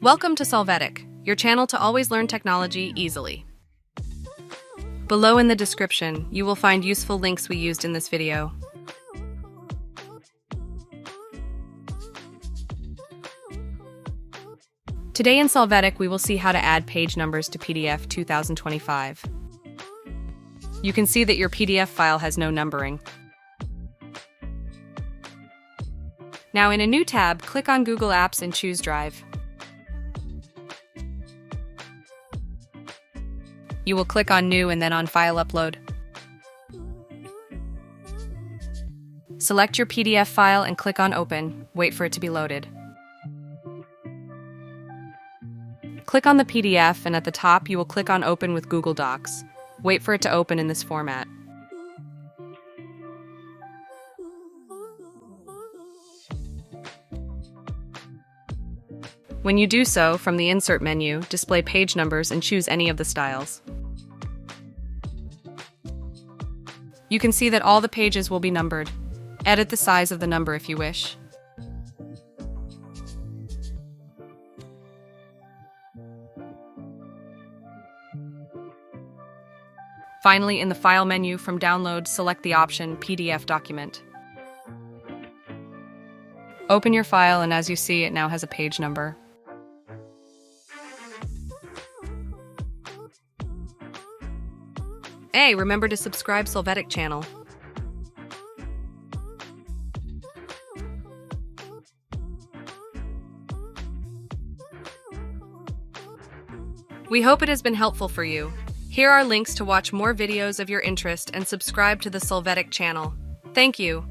Welcome to Solvetic, your channel to always learn technology easily. Below in the description, you will find useful links we used in this video. Today in Solvetic, we will see how to add page numbers to PDF 2025. You can see that your PDF file has no numbering. Now in a new tab, click on Google Apps and choose Drive. You will click on New and then on File Upload. Select your PDF file and click on Open. Wait for it to be loaded. Click on the PDF and at the top you will click on Open with Google Docs. Wait for it to open in this format. When you do so, from the Insert menu, display page numbers and choose any of the styles. You can see that all the pages will be numbered. Edit the size of the number if you wish. Finally, in the File menu from Download, select the option PDF Document. Open your file and as you see, it now has a page number. Hey, remember to subscribe Solvetic channel. We hope it has been helpful for you. Here are links to watch more videos of your interest and subscribe to the Solvetic channel. Thank you.